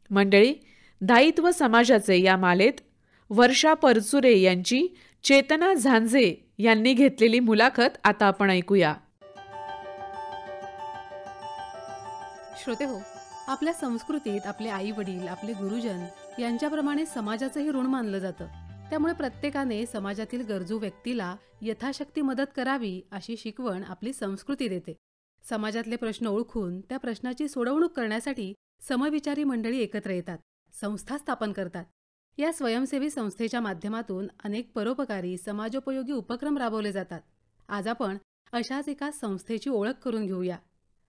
मंडळी, दायित्व समाजाचे या मालेत वर्षा परचुरे यांची चेतना झांजे यांनी घेतलेली मुलाखत आता आपण ऐकूया. श्रोते हो, आपल्या संस्कृतीत आपले आई वडील, आपले गुरुजन यांच्याप्रमाणे समाजाचंही ऋण मानलं जातं. त्यामुळे प्रत्येकाने समाजातील गरजू व्यक्तीला यथाशक्ती मदत करावी अशी शिकवण आपली संस्कृती देते. समाजातले प्रश्न ओळखून त्या प्रश्नाची सोडवणूक करण्यासाठी समविचारी मंडळी एकत्र येतात, संस्था स्थापन करतात. या स्वयंसेवी संस्थेच्या माध्यमातून अनेक परोपकारी समाजोपयोगी उपक्रम राबवले जातात. आज आपण अशाच एका संस्थेची ओळख करून घेऊया.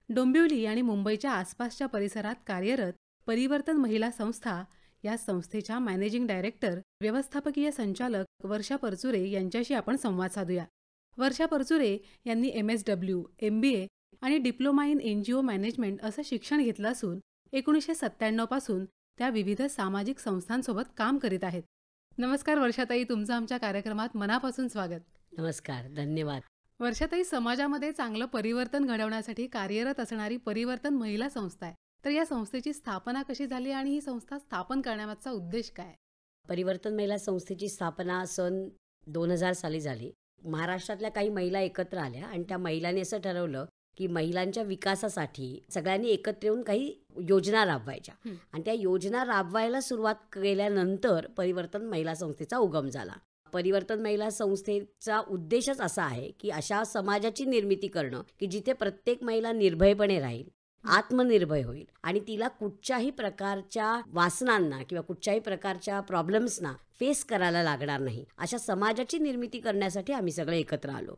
डोंबिवली आणि मुंबईच्या आसपासच्या परिसरात कार्यरत परिवर्तन महिला संस्था या संस्थेच्या मॅनेजिंग डायरेक्टर, व्यवस्थापकीय संचालक वर्षा परचुरे यांच्याशी आपण संवाद साधूया. वर्षा परचुरे यांनी MSW, MBA आणि डिप्लोमा इन NGO मॅनेजमेंट असं शिक्षण घेतलं असून 1997 पासून त्या विविध सामाजिक संस्थांसोबत काम करीत आहेत. नमस्कार वर्षाताई, तुमचं आमच्या कार्यक्रमात मनापासून स्वागत. नमस्कार, धन्यवाद. वर्षाताई, समाजामध्ये चांगलं परिवर्तन घडवण्यासाठी कार्यरत असणारी परिवर्तन महिला संस्था आहे. तर या संस्थेची स्थापना कशी झाली आणि ही संस्था स्थापन करण्यामागचा उद्देश काय? परिवर्तन महिला संस्थेची स्थापना सन 2000 साली झाली. महाराष्ट्रातल्या काही महिला एकत्र आल्या आणि त्या महिलांनी असं ठरवलं की महिलांच्या विकासासाठी सगळ्यांनी एकत्र येऊन काही योजना राबवायच्या. आणि त्या योजना राबवायला सुरुवात केल्यानंतर परिवर्तन महिला संस्थेचा उगम झाला. परिवर्तन महिला संस्थेचा उद्देशच असा आहे की अशा समाजाची निर्मिती करणं की जिथे प्रत्येक महिला निर्भयपणे राहील, आत्मनिर्भय होईल आणि तिला कुठच्याही प्रकारच्या वासनांना किंवा कुठच्याही प्रकारच्या प्रॉब्लेम्सना फेस करायला लागणार नाही. अशा समाजाची निर्मिती करण्यासाठी आम्ही सगळे एकत्र आलो.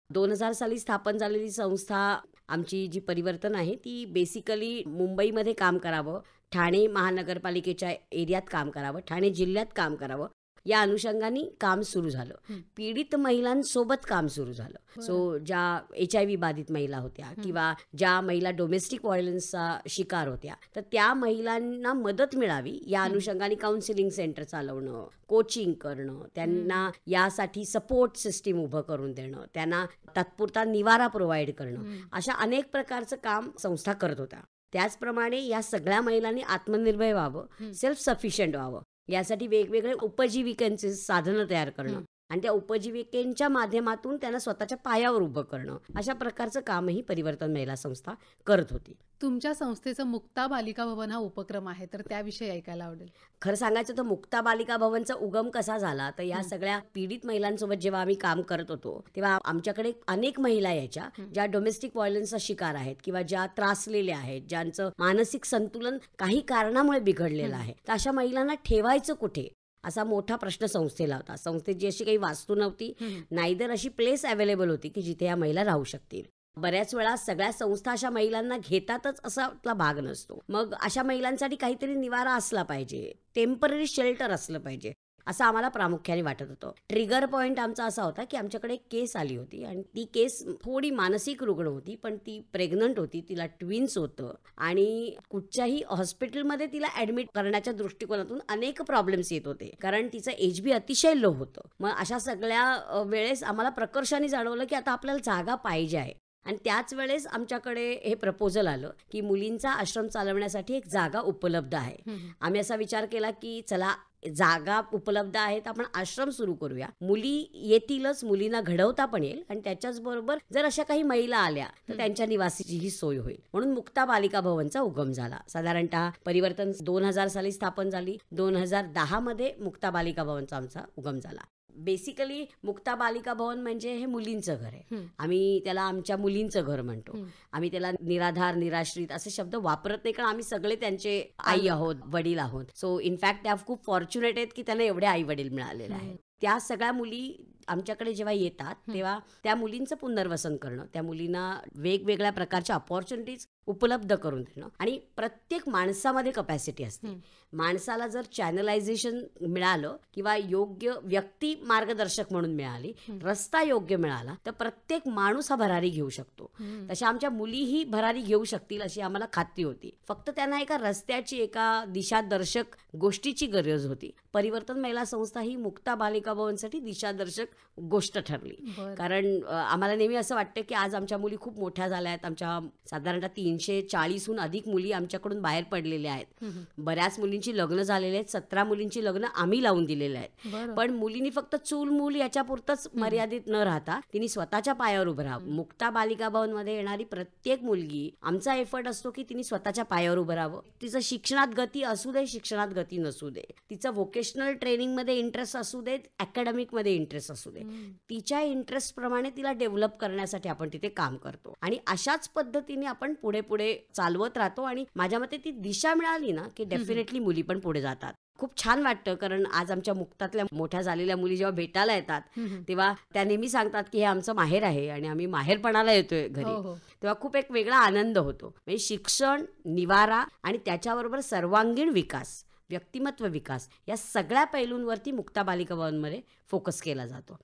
2000 साली स्थापन झालेली संस्था आमची जी परिवर्तन आहे ती बेसिकली मुंबईमध्ये काम करावं, ठाणे महानगरपालिकेच्या एरियात काम करावं, ठाणे जिल्ह्यात काम करावं या अनुषंगाने काम सुरू झालं. पीडित महिलांसोबत काम सुरू झालं. सो ज्या HIV बाधित महिला होत्या किंवा ज्या महिला डोमेस्टिक व्हायलन्सचा शिकार होत्या तर त्या महिलांना मदत मिळावी या अनुषंगाने काउन्सिलिंग सेंटर चालवणं, कोचिंग करणं, त्यांना यासाठी सपोर्ट सिस्टीम उभं करून देणं, त्यांना तात्पुरता निवारा प्रोव्हाइड करणं, अशा अनेक प्रकारचं काम संस्था करत होत्या. त्याचप्रमाणे या सगळ्या महिलांनी आत्मनिर्भर व्हावं, सेल्फ सफिशियंट व्हावं यासाठी वेगवेगळे उपजीविकेचे साधनं तयार करणं आणि त्या उपजीविकेच्या माध्यमातून त्यांना स्वतःच्या पायावर उभं करणं अशा प्रकारचं कामही परिवर्तन महिला संस्था करत होती. तुमच्या संस्थेचं मुक्ता बालिका भवन हा उपक्रम आहे, तर त्याविषयी ऐकायला आवडेल. खरं सांगायचं तर मुक्ता बालिका भवनचा उगम कसा झाला तर या सगळ्या पीडित महिलांसोबत जेव्हा आम्ही काम करत होतो तेव्हा आमच्याकडे अनेक महिला यायच्या ज्या डोमेस्टिक व्हायलन्सचा शिकार आहेत किंवा ज्या त्रासलेल्या आहेत, ज्यांचं मानसिक संतुलन काही कारणामुळे बिघडलेलं आहे. तर अशा महिलांना ठेवायचं कुठे असा मोठा प्रश्न संस्थेला होता. संस्थेची अशी काही वास्तू नव्हती, नाहीतर अशी प्लेस अवेलेबल होती की जिथे या महिला राहू शकतील. बऱ्याच वेळा सगळ्या संस्था अशा महिलांना घेतातच असा आपला भाग नसतो. मग अशा महिलांसाठी काहीतरी निवारा असला पाहिजे, टेम्पररी शेल्टर असलं पाहिजे असं आम्हाला प्रामुख्याने वाटत होतं. ट्रिगर पॉईंट आमचा असा होता की आमच्याकडे एक केस आली होती आणि ती केस थोडी मानसिक रुग्ण होती, पण ती प्रेग्नंट होती, तिला ट्विन्स होतं आणि कुठच्याही हॉस्पिटलमध्ये तिला ऍडमिट करण्याच्या दृष्टिकोनातून अनेक प्रॉब्लेम्स येत होते कारण तिचं HB अतिशय लो होतं. मग अशा सगळ्या वेळेस आम्हाला प्रकर्षाने जाणवलं की आता आपल्याला जागा पाहिजे आहे. आणि त्याच वेळेस आमच्याकडे हे प्रपोजल आलं की मुलींचा आश्रम चालवण्यासाठी एक जागा उपलब्ध आहे. आम्ही असा विचार केला की चला जागा उपलब्ध आहेत, आपण आश्रम सुरू करूया. मुली येतीलच, मुलींना घडवता पण येईल आणि त्याच्याच बरोबर जर अशा काही महिला आल्या तर त्यांच्या निवासीची ही सोय होईल. म्हणून मुक्ता बालिका भवनचा उगम झाला. साधारणतः परिवर्तन 2000 साली स्थापन झाली. 2010 मध्ये मुक्ता बालिका भवनचा आमचा उगम झाला. बेसिकली मुक्ता बालिका भवन म्हणजे हे मुलींचं घर आहे. आम्ही त्याला आमच्या मुलींचं घर म्हणतो. आम्ही त्याला निराधार, निराश्रित असे शब्द वापरत नाही कारण आम्ही सगळे त्यांचे आई आहोत, वडील आहोत. सो इनफॅक्ट त्या खूप फॉर्च्युनेट आहेत की त्यांना एवढे आई वडील मिळालेले आहेत. त्या सगळ्या मुली आमच्याकडे जेव्हा येतात तेव्हा त्या मुलींचं पुनर्वसन करणं, त्या मुलींना वेगवेगळ्या प्रकारच्या अपॉर्च्युनिटीज उपलब्ध करून देणं आणि प्रत्येक माणसामध्ये कपॅसिटी असते. माणसाला जर चॅनलायझेशन मिळालं किंवा योग्य व्यक्ती मार्गदर्शक म्हणून मिळाली, रस्ता योग्य मिळाला तर प्रत्येक माणूस हा भरारी घेऊ शकतो. तशा आमच्या मुलीही भरारी घेऊ शकतील अशी आम्हाला खात्री होती. फक्त त्यांना एका रस्त्याची, एका दिशादर्शक गोष्टीची गरज होती. परिवर्तन महिला संस्था ही मुक्ता बालिका भवनसाठी दिशादर्शक गोष्ट ठरली. बरं. कारण आम्हाला नेहमी असं वाटतं की आज आमच्या मुली खूप मोठ्या झाल्या आहेत. आमच्या साधारणतः 340हून अधिक मुली आमच्याकडून बाहेर पडलेल्या आहेत. बऱ्याच मुलींची लग्न झालेली आहेत. 17 मुलींची लग्न आम्ही लावून दिलेले आहेत. बरं. पण मुलींनी फक्त चूल मूल याच्यापुरतंच मर्यादित न राहता तिने स्वतःच्या पायावर उभं राहावं. मुक्ता बालिका भवनमध्ये येणारी प्रत्येक मुलगी, आमचा एफर्ट असतो की तिने स्वतःच्या पायावर उभं राहावं. तिचं शिक्षणात गती असू दे, शिक्षणात गती नसू दे, तिचं व्होकेशनल ट्रेनिंगमध्ये इंटरेस्ट असू दे, अकॅडमिकमध्ये इंटरेस्ट असू दे, तिच्या इंटरेस्ट प्रमाणे तिला डेव्हलप करण्यासाठी आपण तिथे काम करतो. आणि अशाच पद्धतीने आपण पुढे पुढे चालवत राहतो. आणि माझ्या मते ती दिशा मिळाली ना की डेफिनेटली मुली पण पुढे जातात. खूप छान वाटतं. कारण आज आमच्या मुक्तातल्या मोठ्या झालेल्या मुली जेव्हा भेटायला येतात तेव्हा त्या नेहमी सांगतात की हे आमचं माहेर आहे आणि आम्ही माहेरपणाला येतोय घरी. हो. तेव्हा खूप एक वेगळा आनंद होतो. म्हणजे शिक्षण, निवारा आणि त्याच्याबरोबर सर्वांगीण विकास, व्यक्तिमत्व विकास या सगळ्या पैलूंवरती मुक्ता बालिका भवनमध्ये फोकस केला जातो.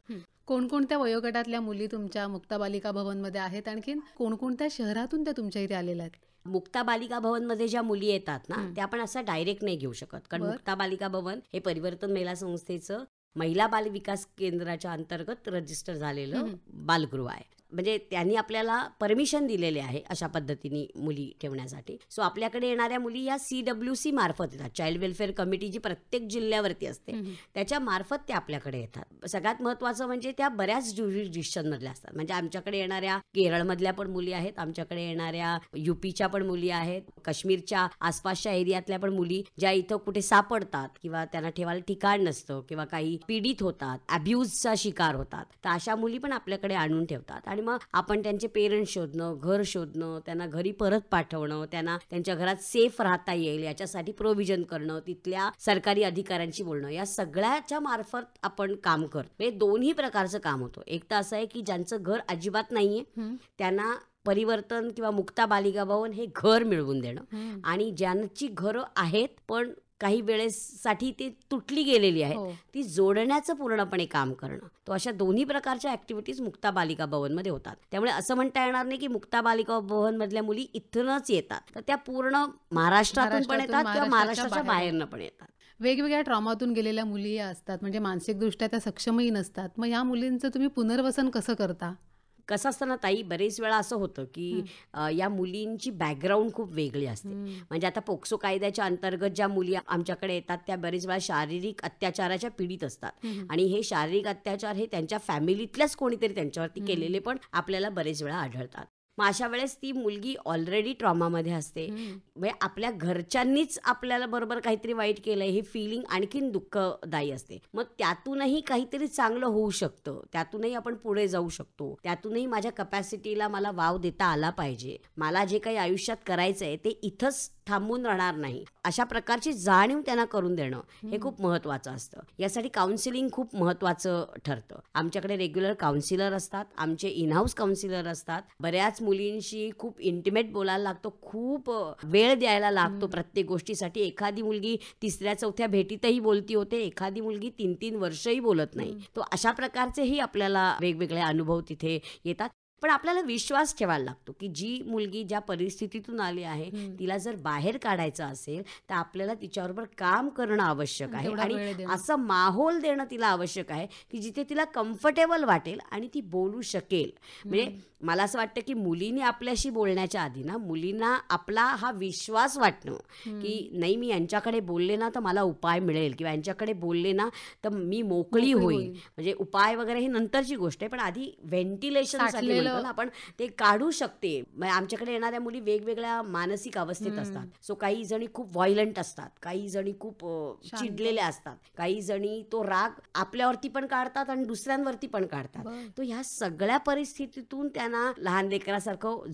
कोणकोणत्या वयोगटातल्या मुली तुमच्या मुक्ता बालिका भवनमध्ये आहेत? आणखीन कोणकोणत्या शहरातून त्या तुमच्या इथे आलेल्या आहेत? मुक्ता बालिका भवनमध्ये ज्या मुली येतात ना त्या आपण असं डायरेक्ट नाही घेऊ शकत. कारण मुक्ता बालिका भवन हे परिवर्तन महिला संस्थेचं महिला बाल विकास केंद्राच्या अंतर्गत रजिस्टर झालेलं बालगृह आहे. म्हणजे त्यांनी आपल्याला परमिशन दिलेले आहे अशा पद्धतीने मुली ठेवण्यासाठी. सो आपल्याकडे येणाऱ्या मुली या CWC मार्फत येतात. चाइल्ड वेलफेअर कमिटी जी प्रत्येक जिल्ह्यावरती असते त्याच्या मार्फत त्या आपल्याकडे येतात. सगळ्यात महत्त्वाचं म्हणजे त्या बऱ्याच ज्युरिडिक्शनमधल्या असतात. म्हणजे आमच्याकडे येणाऱ्या केरळमधल्या पण मुली आहेत, आमच्याकडे येणाऱ्या UPच्या पण मुली आहेत, काश्मीरच्या आसपासच्या एरियातल्या पण मुली ज्या इथं कुठे सापडतात किंवा त्यांना ठेवायला ठिकाण नसतं किंवा काही पीडित होतात, अब्यूजचा शिकार होतात, तर अशा मुली पण आपल्याकडे आणून ठेवतात. आणि मग आपण त्यांचे पेरेंट्स शोधणं, घर शोधणं, त्यांना घरी परत पाठवणं, त्यांना त्यांच्या घरात सेफ राहता येईल याच्यासाठी प्रोव्हिजन करणं, तिथल्या सरकारी अधिकाऱ्यांशी बोलणं, या सगळ्याच्या मार्फत आपण काम करतो. हे दोन्ही प्रकारचं काम होतं. एक तर असं आहे की ज्यांचं घर अजिबात नाहीये त्यांना परिवर्तन किंवा मुक्ता बालिका भवन हे घर मिळवून देणं, आणि ज्यांची घरं आहेत पण काही वेळेसाठी ती तुटली गेलेली आहे ती जोडण्याचं पूर्णपणे काम करणं. तो अशा दोन्ही प्रकारच्या ऍक्टिव्हिटीज मुक्ता बालिका भवनमध्ये होतात. त्यामुळे असं म्हणता येणार नाही की मुक्ता बालिका भवन मधल्या मुली इथूनच येतात, तर त्या पूर्ण महाराष्ट्रातून पण येतात किंवा महाराष्ट्राच्या बाहेरनं पण येतात. वेगवेगळ्या ट्रॉमातून गेलेल्या मुली असतात, म्हणजे मानसिकदृष्ट्या त्या सक्षमही नसतात. मग या मुलींचं तुम्ही पुनर्वसन कसं करता? कसं असतं ना ताई, बरेच वेळा असं होतं की या मुलींची बॅकग्राऊंड खूप वेगळी असते. म्हणजे आता पोक्सो कायद्याच्या अंतर्गत ज्या मुली आमच्याकडे येतात त्या बरेच वेळा शारीरिक अत्याचाराच्या पीडित असतात. आणि हे शारीरिक अत्याचार हे त्यांच्या फॅमिलीतल्याच कोणीतरी त्यांच्यावरती केलेले पण आपल्याला बरेच वेळा आढळतात. मग अशा वेळेस ती मुलगी ऑलरेडी ट्रॉमामध्ये असते. म्हणजे आपल्या घरच्यांनीच आपल्याला बरोबर काहीतरी वाईट केलंय हे फिलिंग आणखीन दुःखदायी असते. मग त्यातूनही काहीतरी चांगलं होऊ शकतं, त्यातूनही आपण पुढे जाऊ शकतो, त्यातूनही माझ्या कपॅसिटीला मला वाव देता आला पाहिजे, मला जे काही आयुष्यात करायचंय ते इथंच थांबून राहणार नाही, अशा प्रकारची जाणीव त्यांना करून देणं हे खूप महत्त्वाचं असतं. यासाठी काउन्सिलिंग खूप महत्त्वाचं ठरतं. आमच्याकडे रेग्युलर काउन्सिलर असतात, आमचे इनहाऊस काउन्सिलर असतात. बऱ्याच मुलींशी खूप इंटिमेट बोलायला लागतो, खूप वेळ द्यायला लागतो प्रत्येक गोष्टीसाठी. एखादी मुलगी 3ऱ्या-4थ्या भेटीतही बोलती होते, एखादी मुलगी 3-3 वर्षही बोलत नाही. तो अशा प्रकारचेही आपल्याला वेगवेगळे अनुभव तिथे येतात. पण आपल्याला विश्वास ठेवायला लागतो की जी मुलगी ज्या परिस्थितीतून आली आहे तिला जर बाहेर काढायचं असेल तर आपल्याला तिच्याबरोबर काम करणं आवश्यक आहे, आणि असं माहोल देणं तिला आवश्यक आहे की जिथे तिला कम्फर्टेबल वाटेल आणि ती बोलू शकेल. म्हणजे मला असं वाटतं की मुलींनी आपल्याशी बोलण्याच्या आधी ना मुलींना आपला हा विश्वास वाटणं की नाही, मी यांच्याकडे बोलले ना तर मला उपाय मिळेल, किंवा यांच्याकडे बोलले ना तर मी मोकळी होईल. म्हणजे उपाय वगैरे ही नंतरची गोष्ट आहे, पण आधी व्हेंटिलेशनसाठी आपण ते काढू शकते. आमच्याकडे येणाऱ्या मुली वेगवेगळ्या मानसिक अवस्थेत असतात. सो काही जणी खूप व्हायलंट असतात, काही जणी खूप चिडलेल्या असतात, काही जणी तो राग आपल्यावरती पण काढतात आणि दुसऱ्यांवरती पण काढतात. तो ह्या सगळ्या परिस्थितीतून त्यांना लहान लेकरासारखं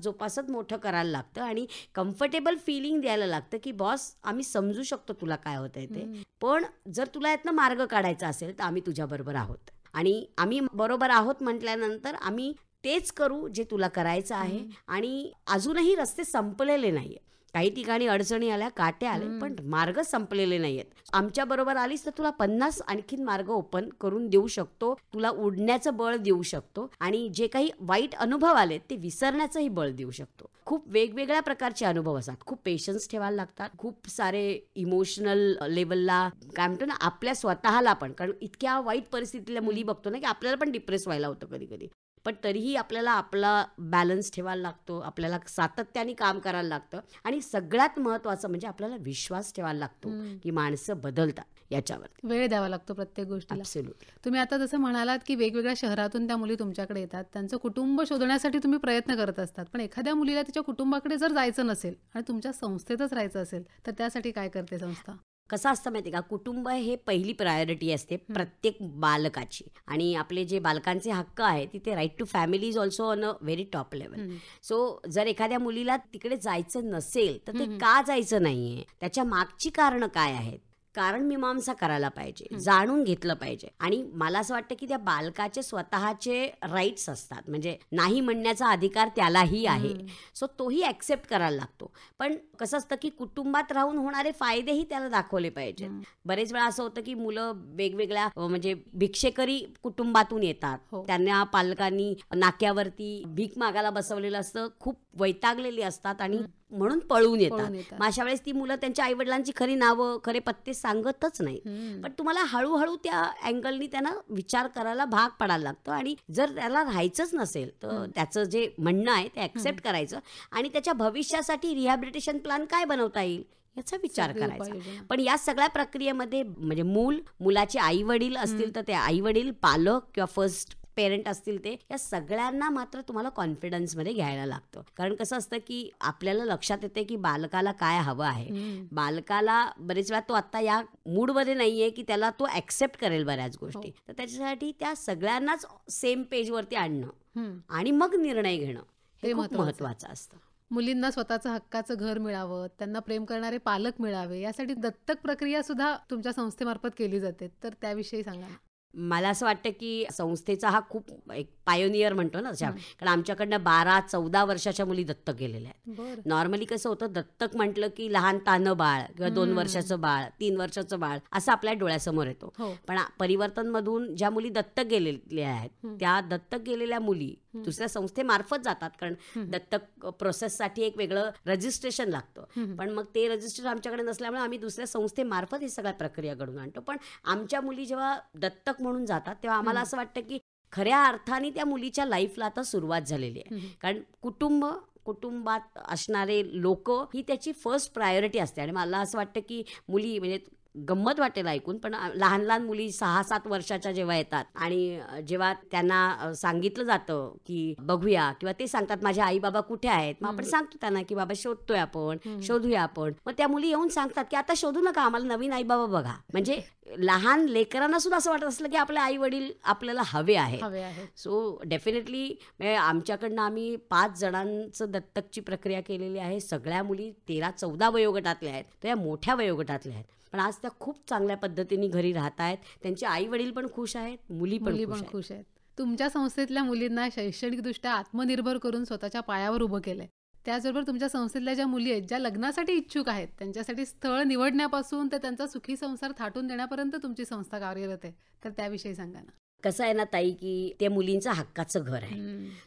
जोपासत मोठं करायला लागतं आणि कम्फर्टेबल फिलिंग द्यायला लागतं की बॉस आम्ही समजू शकतो तुला काय होतंय ते, पण जर तुला यातनं मार्ग काढायचा असेल तर आम्ही तुझ्या बरोबर आहोत. आणि आम्ही बरोबर आहोत म्हटल्यानंतर आम्ही तेच करू जे तुला करायचं आहे. आणि अजूनही रस्ते संपलेले नाहीये, काही ठिकाणी अडचणी आल्या, काटे आले, पण मार्ग संपलेले नाहीयेत. आमच्या बरोबर आलीस तर तुला 50 आणखीन मार्ग ओपन करून देऊ शकतो, तुला उडण्याचं बळ देऊ शकतो आणि जे काही वाईट अनुभव आले ते विसरण्याचंही बळ देऊ शकतो. खूप वेगवेगळ्या प्रकारचे अनुभव असतात. खूप पेशन्स ठेवायला लागतात. खूप सारे इमोशनल लेवलला काय म्हणतो ना, आपल्या स्वतःला पण, कारण इतक्या वाईट परिस्थितीतल्या मुली बघतो ना की आपल्याला पण डिप्रेस व्हायला होतं कधी कधी, पण तरीही आपल्याला आपला बॅलन्स ठेवायला लागतो, आपल्याला सातत्याने काम करायला लागतं आणि सगळ्यात महत्त्वाचं म्हणजे आपल्याला विश्वास ठेवायला लागतो की माणसं बदलतात. याच्यावर वेळ द्यावा लागतो प्रत्येक गोष्टीला. ॲब्सोल्युटली. तुम्ही आता जसं म्हणालात की वेगवेगळ्या शहरातून त्या मुली तुमच्याकडे येतात, त्यांचं कुटुंब शोधण्यासाठी तुम्ही प्रयत्न करत असतात, पण एखाद्या मुलीला तिच्या कुटुंबाकडे जर जायचं नसेल आणि तुमच्या संस्थेतच राहायचं असेल तर त्यासाठी काय करते संस्था? कसं असतं माहिती का, कुटुंब हे पहिली प्रायोरिटी असते प्रत्येक बालकाची आणि आपले जे बालकांचे हक्क आहेत तिथे right to family is also on a very top level. So जर एखाद्या मुलीला तिकडे जायचं नसेल तर ते का जायचं नाहीये, त्याच्या मागची कारणं काय आहेत, कारण मीमांसा करायला पाहिजे, जाणून घेतलं पाहिजे. आणि मला असं वाटतं की त्या बालकाचे स्वतःचे राईट्स असतात, म्हणजे नाही म्हणण्याचा अधिकार त्यालाही आहे. सो तोही ॲक्सेप्ट करायला लागतो. पण कसं असतं की कुटुंबात राहून होणारे फायदेही त्याला दाखवले पाहिजेत. बरेच वेळा असं होतं की मुलं वेगवेगळ्या म्हणजे भिक्षेकरी कुटुंबातून येतात, त्यांना पालकांनी नाक्यावरती भीक मागायला बसवलेलं असतं, खूप वैतागलेली असतात आणि म्हणून पळून येतात. मग अशा वेळेस ती मुलं त्यांच्या आईवडिलांची खरी नावं, खरे पत्ते सांगतच नाही. पण तुम्हाला हळूहळू त्या अँगलनी त्यांना विचार करायला भाग पडायला लागतं आणि जर त्याला राहायचंच नसेल तर त्याचं जे म्हणणं आहे ते ॲक्सेप्ट करायचं आणि त्याच्या भविष्यासाठी रिहॅबिलिटेशन प्लॅन काय बनवता येईल याचा विचार करायचा. पण या सगळ्या प्रक्रियेमध्ये म्हणजे मुलाचे आई वडील असतील तर ते आई वडील, पालक किंवा फर्स्ट पेरेंट असतील ते, या सगळ्यांना मात्र तुम्हाला कॉन्फिडन्समध्ये घ्यायला लागतं. कारण कसं असतं की आपल्याला लक्षात येते की बालकाला काय हवं आहे. बालकाला बरेच वेळा तो आता या मूडमध्ये नाहीये की त्याला तो ॲक्सेप्ट करेल बऱ्याच गोष्टी, तर त्याच्यासाठी त्या सगळ्यांनाच सेम पेजवरती आणणं आणि मग निर्णय घेणं हे खूप महत्त्वाचं असतं. मुलींना स्वतःचं हक्काचं घर मिळावं, त्यांना प्रेम करणारे पालक मिळावे, यासाठी दत्तक प्रक्रिया सुद्धा तुमच्या संस्थेमार्फत केली जाते, तर त्याविषयी सांगा. मला असं वाटतं की संस्थेचा हा खूप एक पायोनियर म्हणतो ना तशा, कारण आमच्याकडनं 12-14 वर्षाच्या मुली दत्तक गेलेल्या आहेत. नॉर्मली कसं होतं, दत्तक म्हटलं की लहान तानं बाळ किंवा 2 वर्षाचं बाळ, 3 वर्षाचं बाळ असं आपल्या डोळ्यासमोर येतो. पण परिवर्तनमधून ज्या मुली दत्तक गेलेल्या आहेत त्या दत्तक गेलेल्या मुली दुसऱ्या संस्थेमार्फत जातात, कारण दत्तक प्रोसेससाठी एक वेगळं रजिस्ट्रेशन लागतं. पण मग ते रजिस्ट्रेशन आमच्याकडे नसल्यामुळे आम्ही दुसऱ्या संस्थेमार्फत ही सगळ्या प्रक्रिया घडून आणतो. पण आमच्या मुली जेव्हा दत्तक म्हणून जातात तेव्हा आम्हाला असं वाटतं की खऱ्या अर्थाने त्या मुलीच्या लाईफला आता सुरुवात झालेली आहे. कारण कुटुंबात असणारे लोक ही त्याची फर्स्ट प्रायोरिटी असते. आणि मला असं वाटतं की मुली म्हणजे गंमत वाटेल ऐकून, पण लहान लहान मुली 6-7 वर्षाच्या जेव्हा येतात आणि जेव्हा त्यांना सांगितलं जातं की बघूया, किंवा ते सांगतात माझे आई बाबा कुठे आहेत, मग आपण सांगतो त्यांना की बाबा शोधतोय आपण, शोधूया आपण. मग त्या मुली येऊन सांगतात की आता शोधू नका, आम्हाला नवीन आई बाबा बघा. म्हणजे लहान लेकरांना सुद्धा असं वाटत असलं की आपले आई वडील आपल्याला हवे आहेत. सो डेफिनेटली आमच्याकडनं आम्ही 5 जणांचं दत्तकची प्रक्रिया केलेली आहे. सगळ्या मुली 13-14 वयोगटातल्या आहेत, तर या मोठ्या वयोगटातल्या आहेत, पण आज त्या खूप चांगल्या पद्धतीने घरी राहत आहेत. त्यांचे आई वडील पण खुश आहेत, मुली पण खुश आहेत. तुमच्या संस्थेतल्या मुलींना शैक्षणिकदृष्ट्या आत्मनिर्भर करून स्वतःच्या पायावर उभं केलंय. त्याचबरोबर तुमच्या संस्थेतल्या ज्या मुली आहेत ज्या लग्नासाठी इच्छुक आहेत त्यांच्यासाठी स्थळ निवडण्यापासून तर त्यांचा सुखी संसार थाटून देण्यापर्यंत तुमची संस्था कार्यरत आहे, तर त्याविषयी सांगा ना. कसं आहे ना ताई की ते मुलींचं हक्काचं घर आहे.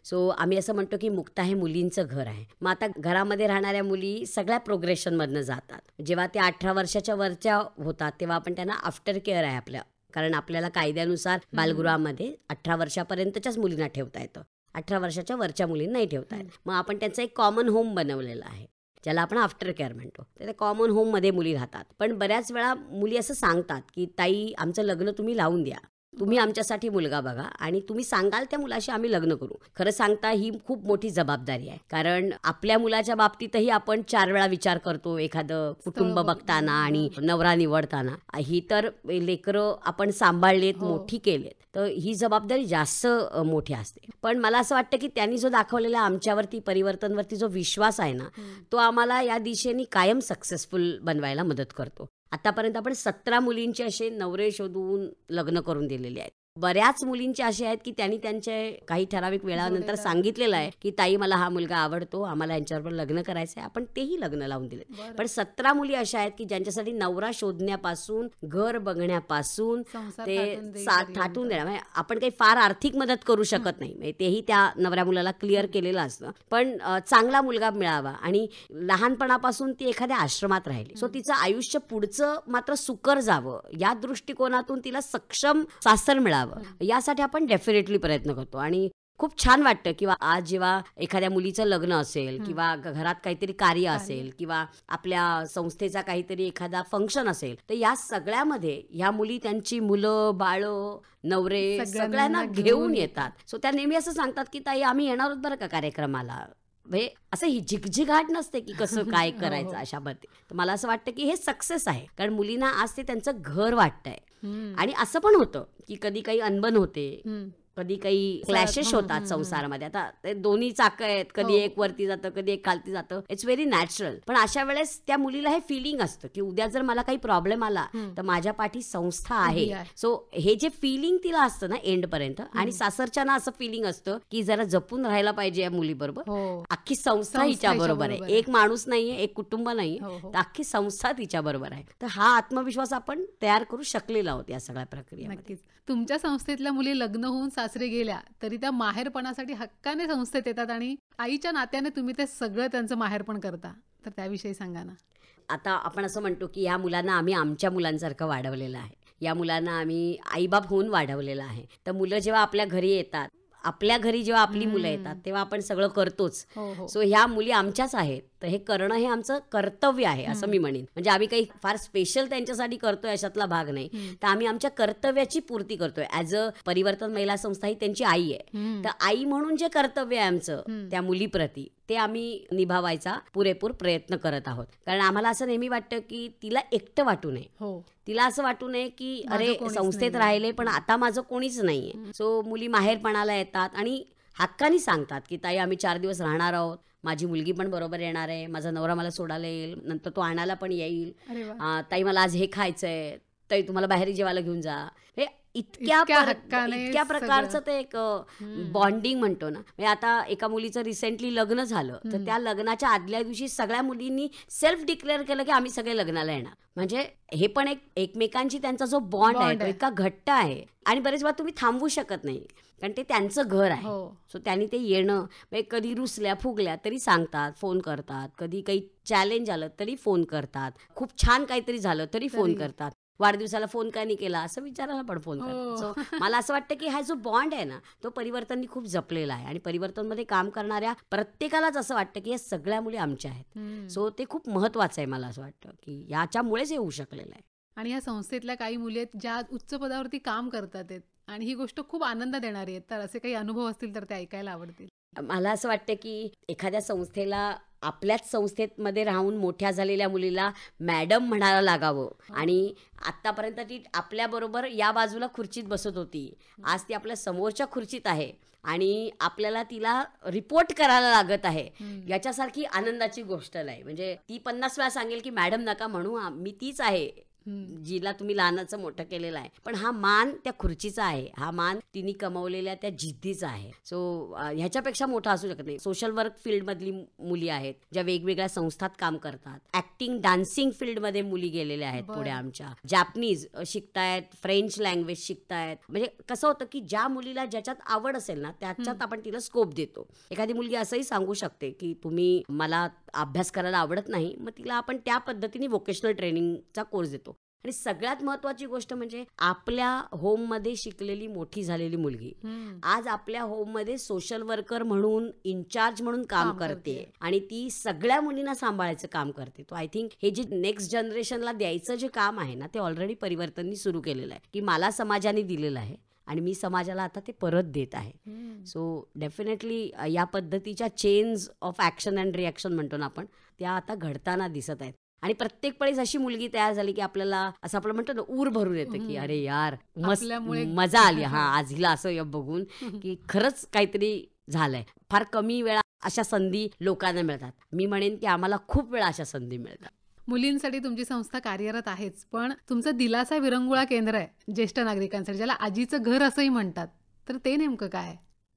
सो आम्ही असं म्हणतो की मुक्ता हे मुलींचं घर आहे. मग आता घरामध्ये राहणाऱ्या मुली सगळ्या प्रोग्रेशनमधनं जातात. जेव्हा त्या 18 वर्षाच्या वरच्या होतात तेव्हा आपण त्यांना आफ्टर केअर आहे आपल्या, कारण आपल्याला कायद्यानुसार बालगृहामध्ये 18 वर्षापर्यंतच्याच मुलींना ठेवता येतं, 18 वर्षाच्या वरच्या मुलींना नाही ठेवता येत. मग आपण त्यांचं एक कॉमन होम बनवलेलं आहे ज्याला आपण आफ्टर केअर म्हणतो. तर त्या कॉमन होममध्ये मुली राहतात. पण बऱ्याच वेळा मुली असं सांगतात की ताई आमचं लग्न तुम्ही लावून द्या, तुम्ही आमच्यासाठी मुलगा बघा आणि तुम्ही सांगाल त्या मुलाशी आम्ही लग्न करू. खरं सांगता ही खूप मोठी जबाबदारी आहे, कारण आपल्या मुलाच्या बाबतीतही आपण 4 वेळा विचार करतो एखादं कुटुंब बघताना आणि नवरा निवडताना. ही तर लेकरं आपण सांभाळलेत, मोठी केलेत, तर ही जबाबदारी जास्त मोठी असते. पण मला असं वाटतं की त्यांनी जो दाखवलेला आमच्यावरती परिवर्तनवरती जो विश्वास आहे ना, तो आम्हाला या दिशेने कायम सक्सेसफुल बनवायला मदत करतो. आतापर्यंत आपण 17 मुलींचे असे नवरे शोधून लग्न करून दिलेले आहेत. बऱ्याच मुलींचे असे आहेत की त्यांनी त्यांचे काही ठराविक वेळानंतर सांगितलेलं आहे की ताई मला हा मुलगा आवडतो, आम्हाला यांच्याबरोबर लग्न करायचं आहे, आपण तेही लग्न लावून दिले. पण 17 मुली अशा आहेत की ज्यांच्यासाठी नवरा शोधण्यापासून, घर बघण्यापासून संसार ते थाटून देणार, म्हणजे आपण काही फार आर्थिक मदत करू शकत नाही, म्हणजे तेही त्या नवऱ्या मुलाला क्लिअर केलेलं असतं. पण चांगला मुलगा मिळावा आणि लहानपणापासून ती एखाद्या आश्रमात राहिली, सो तिचं आयुष्य पुढचं मात्र सुकर जावं या दृष्टिकोनातून तिला सक्षम सासर मिळावं यासाठी आपण डेफिनेटली प्रयत्न करतो. आणि खूप छान वाटतं किंवा आज जेव्हा एखाद्या मुलीचं लग्न असेल किंवा घरात काहीतरी कार्य असेल किंवा आपल्या संस्थेचा काहीतरी एखादा फंक्शन असेल, तर या सगळ्यामध्ये ह्या मुली त्यांची मुलं बाळं नवरे सगळ्यांना घेऊन येतात. सो त्या नेहमी असं सांगतात की ताई आम्ही येणार आहोत बरं का कार्यक्रमाला. म्हणजे असं ही झिगझिगाट नसते की कसं काय करायचं अशामध्ये. तर मला असं वाटतं की हे सक्सेस आहे, कारण मुलींना आज ते त्यांचं घर वाटतंय. आणि असं पण होतं की कधी काही अनबन होते, कधी काही क्लॅशेस होतात संसारामध्ये. आता ते दोन्ही चाकं आहेत, कधी एक वरती जातं कधी एक खालती जातं, इट्स व्हेरी नॅचरल. पण अशा वेळेस त्या मुलीला हे फिलिंग असतं की उद्या जर मला काही प्रॉब्लेम आला तर माझ्या पाठी संस्था आहे. सो हे जे फिलिंग तिला असतं ना एंड पर्यंत, आणि सासरच्यांना असं फिलिंग असतं की जरा जपून राहायला पाहिजे या मुलीबरोबर. अख्खी संस्था हिच्या बरोबर आहे, एक माणूस नाहीये, एक कुटुंब नाहीये, तर अख्खी संस्था तिच्या बरोबर आहे. तर हा आत्मविश्वास आपण तयार करू शकलेला आहोत या सगळ्या प्रक्रियेमध्ये. नक्कीच. तुमच्या संस्थेतल्या मुली लग्न होऊन सासरे गेल्या तरी त्या माहेरपणासाठी हक्काने संस्थेत येतात आणि आईच्या नात्याने तुम्ही ते सगळं त्यांचं माहेरपण करता, तर त्याविषयी सांगा ना. आता आपण असं म्हणतो की या मुलांना आम्ही आमच्या मुलांसारखं वाढवलेलं आहे, या मुलांना आम्ही आईबाप होऊन वाढवलेलं आहे. तर मुलं जेव्हा आपल्या घरी येतात, आपल्या घरी जेव्हा आपली मुलं येतात तेव्हा आपण सगळं करतोच. सो ह्या मुली आमच्याच आहेत, तर हे करणं हे आमचं कर्तव्य आहे असं मी म्हणेन. म्हणजे आम्ही काही फार स्पेशल त्यांच्यासाठी करतोय अशातला भाग नाही, तर आम्ही आमच्या कर्तव्याची पूर्ती करतोय. ॲज अ परिवर्तन महिला संस्था ही त्यांची आई आहे, तर आई म्हणून जे कर्तव्य आहे आमचं त्या मुलीप्रती, ते आम्ही निभावायचा पुरेपूर प्रयत्न करत आहोत. कारण आम्हाला असं नेहमी वाटतं की तिला एकटं वाटू नये, तिला असं वाटू नये की अरे संस्थेत राहिले पण आता माझं कोणीच नाहीये. सो मुली माहेरपणाला येतात आणि हक्कानी सांगतात की ताई आम्ही 4 दिवस राहणार आहोत, माझी मुलगी पण बरोबर येणार आहे, माझा नवरा मला सोडायला येईल, नंतर तो आणायला पण येईल, ताई मला आज हे खायचंय, ताई तुम्हाला बाहेर जेवायला घेऊन जा. हे इतक्या प्रकारचं ते एक बॉन्डिंग म्हणतो ना. म्हणजे आता एका मुलीचं रिसेंटली लग्न झालं, तर त्या लग्नाच्या आदल्या दिवशी सगळ्या मुलींनी सेल्फ डिक्लेअर केलं की आम्ही सगळे लग्नाला येणार. म्हणजे हे पण एकमेकांची त्यांचा जो बॉन्ड आहे तो इतका घट्ट आहे. आणि बरेच वेळा तुम्ही थांबवू शकत नाही, कारण ते त्यांचं घर आहे. सो त्यांनी ते येणं, कधी रुसल्या फुगल्या तरी सांगतात, फोन करतात, कधी काही चॅलेंज आलं तरी फोन करतात, खूप छान काहीतरी झालं तरी फोन करतात, वाढदिवसाला फोन का नाही केला असं विचारायला पण फोन करतात. सो मला असं वाटतं की हा जो बॉन्ड आहे ना, तो परिवर्तननी खूप जपलेला आहे. आणि परिवर्तनमध्ये काम करणाऱ्या प्रत्येकालाच असं वाटतं की या सगळ्या मुली आमच्या आहेत. सो ते खूप महत्वाचं आहे. मला असं वाटतं की याच्यामुळेच हे होऊ शकलेलं आहे. आणि या संस्थेतल्या काही मुली आहेत ज्या उच्च पदावरती काम करतात आणि ही गोष्ट खूप आनंद देणारी आहे, तर असे काही अनुभव असतील तर ते ऐकायला आवडतील. मला असं वाटतं की एखाद्या संस्थेला आपल्याच संस्थेमध्ये राहून मोठ्या झालेल्या मुलीला मॅडम म्हणायला लागावं. आणि आत्तापर्यंत ती आपल्याबरोबर या बाजूला खुर्चीत बसत होती, आज ती आपल्या समोरच्या खुर्चीत आहे आणि आपल्याला तिला रिपोर्ट करायला लागत आहे. याच्यासारखी आनंदाची गोष्ट नाही. म्हणजे ती 50 वेळा सांगेल की मॅडम नका म्हणू, मी तीच आहे जिला तुम्ही लहानाचं मोठं केलेलं आहे. पण हा मान त्या खुर्चीचा आहे, हा मान तिने कमवलेल्या त्या जिद्दीचा आहे. सो ह्याच्यापेक्षा मोठा असू शकत नाही. सोशल वर्क फील्डमधली मुली आहेत ज्या वेगवेगळ्या संस्थात काम करतात. ऍक्टिंग डान्सिंग फील्डमध्ये मुली गेलेल्या आहेत पुढे आमच्या. जॅपनीज शिकतायत, फ्रेंच लँग्वेज शिकतायत. म्हणजे कसं होतं की ज्या मुलीला ज्याच्यात आवड असेल ना त्याच्यात आपण तिला स्कोप देतो. एखादी मुलगी असंही सांगू शकते की तुम्ही मला अभ्यास करायला आवडत नाही, मग तिला आपण त्या पद्धतीने व्होकेशनल ट्रेनिंगचा कोर्स देतो. आणि सगळ्यात महत्वाची गोष्ट म्हणजे आपल्या होममध्ये शिकलेली मोठी झालेली मुलगी आज आपल्या होममध्ये सोशल वर्कर म्हणून इन्चार्ज म्हणून काम करते आणि ती सगळ्या मुलींना सांभाळायचं काम करते. तो आय थिंक हे जे नेक्स्ट जनरेशनला द्यायचं जे काम आहे ना, ते ऑलरेडी परिवर्तननी सुरू केलेलं आहे की मला समाजाने दिलेलं आहे आणि मी समाजाला आता ते परत देत आहे. सो डेफिनेटली या पद्धतीच्या chains of action and reaction म्हणतो ना आपण, त्या आता घडताना दिसत आहेत. आणि प्रत्येक वेळेस अशी मुलगी तयार झाली की आपल्याला असं आपलं म्हणतो ना ऊर भरून येतं की अरे यार मस्त मजा आली हा आज हिला असं बघून की खरंच काहीतरी झालंय. फार कमी वेळा अशा संधी लोकांना मिळतात. मी म्हणेन की आम्हाला खूप वेळा अशा संधी मिळतात. मुलींसाठी तुमची संस्था कार्यरत आहेच, पण तुमचं दिलासा विरंगुळा केंद्र आहे ज्येष्ठ नागरिकांसाठी, ज्याला आजीचं घर असंही म्हणतात. तर ते नेमकं काय?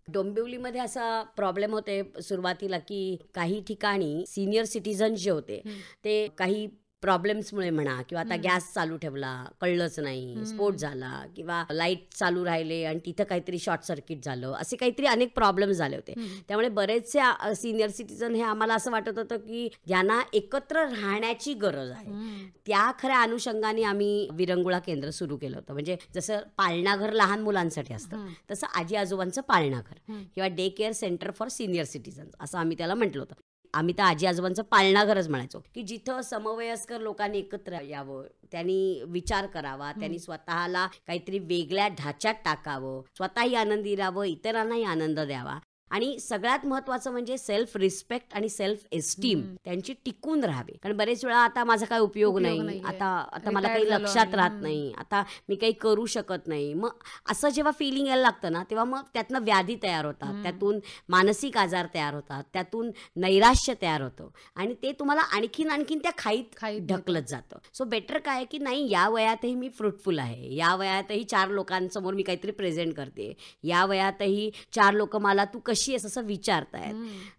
डोंबिवलीमध्ये असा प्रॉब्लेम होते सुरुवातीला, की काही ठिकाणी सिनियर सिटीजन जे होते ते काही प्रॉब्लेम्समुळे म्हणा, किंवा आता गॅस चालू ठेवला, कळलंच नाही, स्फोट झाला, किंवा लाईट चालू राहिले आणि तिथं काहीतरी शॉर्ट सर्किट झालं, असे काहीतरी अनेक प्रॉब्लेम झाले होते. त्यामुळे बरेचसे सिनियर सिटीजन हे आम्हाला असं वाटत होतं की ज्यांना एकत्र राहण्याची गरज आहे, त्या खऱ्या अनुषंगाने आम्ही विरंगुळा केंद्र सुरू केलं होतं. म्हणजे जसं पाळणाघर लहान मुलांसाठी असतं, तसं आजी आजोबांचं पाळणाघर किंवा day care centre for senior citizen असं आम्ही त्याला म्हटलं होतं. आम्ही तर आजी आजोबांचं पाळणाघरच म्हणायचो, की जिथं समवयस्कर लोकांनी एकत्र यावं, त्यांनी विचार करावा, त्यांनी स्वतःला काहीतरी वेगळ्या ढाच्यात टाकावं, स्वतःही आनंदी राहावं, इतरांनाही आनंद द्यावा. आणि सगळ्यात महत्त्वाचं म्हणजे सेल्फ रिस्पेक्ट आणि सेल्फ एस्टीम त्यांची टिकून राहावी. कारण बरेच वेळा आता माझा काय उपयोग नाही, आता मला काही लक्षात राहत नाही, आता मी काही करू शकत नाही, मग असं जेव्हा फिलिंग यायला लागतं ना, तेव्हा मग त्यातनं व्याधी तयार होतात, त्यातून मानसिक आजार तयार होतात, त्यातून नैराश्य तयार होतं आणि ते तुम्हाला आणखीन त्या खाईत ढकलत जातं. सो बेटर काय की नाही, या वयातही मी फ्रुटफुल आहे, या वयातही 4 लोकांसमोर मी काहीतरी प्रेझेंट करते, या वयातही 4 लोक मला तू कशी आहेस असं विचारतायत.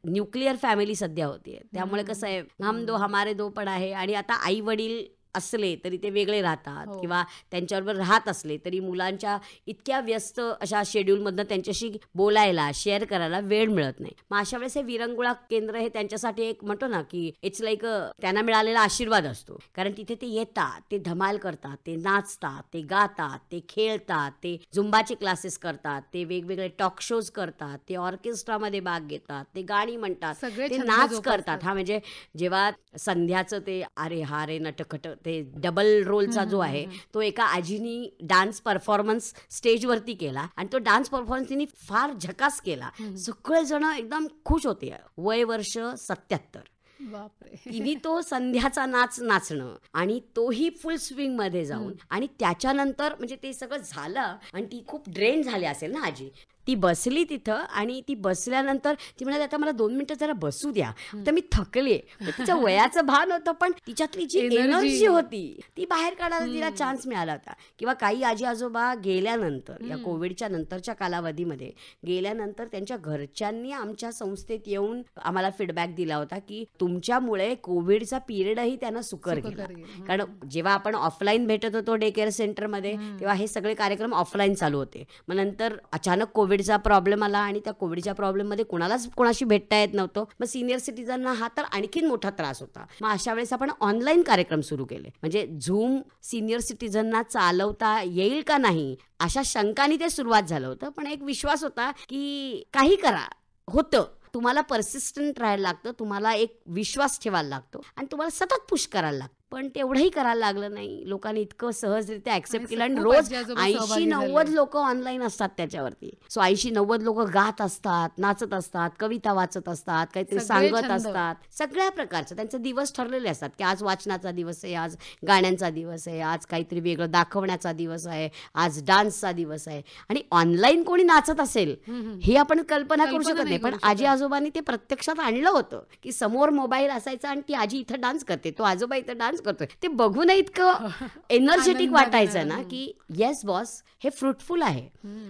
न्यूक्लिअर फॅमिली सध्या होतीये, त्यामुळे कसं आहे, हम दो हमारे दो पण आहे. आणि आता आई वडील असले तरी ते वेगळे राहतात, किंवा त्यांच्याबरोबर राहत असले तरी मुलांच्या इतक्या व्यस्त अशा शेड्यूलमधनं त्यांच्याशी बोलायला, शेअर करायला वेळ मिळत नाही. मग अशा वेळेस हे विरंगुळा केंद्र हे त्यांच्यासाठी एक म्हणतो ना की इट्स लाईक त्यांना मिळालेला आशीर्वाद असतो. कारण तिथे ते येतात, ते धमाल करतात, ते नाचतात, ते गातात, ते खेळतात, ते झुंबाचे क्लासेस करतात, ते वेगवेगळे टॉक शोज करतात, ते ऑर्केस्ट्रामध्ये भाग घेतात, ते गाणी म्हणतात, ते नाच करतात. हा म्हणजे जेव्हा संध्याचं ते अरे हा रे नटखट ते डबल रोलचा जो आहे तो एका आजीनी डान्स परफॉर्मन्स स्टेजवरती केला आणि तो डान्स परफॉर्मन्स तिने फार झकास केला. सगळेजण एकदम खुश होते. वय वर्ष 77. बापरे. तिने तो संध्याचा नाच नाचणं आणि तोही फुल स्विंग मध्ये जाऊन, आणि त्याच्यानंतर म्हणजे ते सगळं झालं आणि ती खूप ड्रेन झाली असेल ना आजी, ती बसली तिथं आणि ती बसल्यानंतर ती म्हणाली आता मला 2 मिनिटं जरा बसू द्या, तर मी थकले. तिच्या वयाचं भान होतं, पण तिच्यातली जी एनर्जी होती ती बाहेर काढायला तिला चान्स मिळाला होता. किंवा काही आजी आजोबा गेल्यानंतर, या कोविडच्या नंतरच्या कालावधीमध्ये गेल्यानंतर त्यांच्या घरच्यांनी आमच्या संस्थेत येऊन आम्हाला फीडबॅक दिला होता की तुमच्यामुळे कोविडचा पिरियडही त्यांना सुकर गेला. कारण जेव्हा आपण ऑफलाईन भेटत होतो डे केअर सेंटरमध्ये, तेव्हा हे सगळे कार्यक्रम ऑफलाईन चालू होते. मग नंतर अचानक कोविडचा प्रॉब्लेम आला आणि त्या कोविडच्या प्रॉब्लेममध्ये कोणाशी भेटता येत नव्हतं. मग सिनियर सिटीजनना हा तर आणखीन मोठा त्रास होता. मग अशा वेळेस आपण ऑनलाईन कार्यक्रम सुरू केले. म्हणजे झूम सिनियर सिटीजनना चालवता येईल का नाही अशा शंकाने ते सुरुवात झालं होतं. पण एक विश्वास होता की काही करा, होतं. तुम्हाला परसिस्टंट राहायला लागतं, तुम्हाला एक विश्वास ठेवायला लागतो आणि तुम्हाला सतत पुश करायला लागतं. पण तेवढंही करायला लागलं नाही. लोकांनी इतकं सहजरित्या ऍक्सेप्ट केलं आणि रोज 80-90 लोक ऑनलाईन असतात त्याच्यावरती. सो 80-90 लोक गात असतात, नाचत असतात, कविता वाचत असतात, काहीतरी सांगत असतात, सगळ्या प्रकारचं त्यांचे दिवस ठरलेले असतात की आज वाचनाचा दिवस आहे, आज गाण्यांचा दिवस आहे, आज काहीतरी वेगळं दाखवण्याचा दिवस आहे, आज डान्सचा दिवस आहे. आणि ऑनलाईन कोणी नाचत असेल हे आपण कल्पना करू शकत नाही. पण आजी आजोबांनी ते प्रत्यक्षात आणलं होतं की समोर मोबाईल असायचा आणि ती आजी इथं डान्स करते, तो आजोबा इथं डान्स करतोय. ते बघून इतकं एनर्जेटिक वाटायचं ना की येस बॉस, हे फ्रुटफुल आहे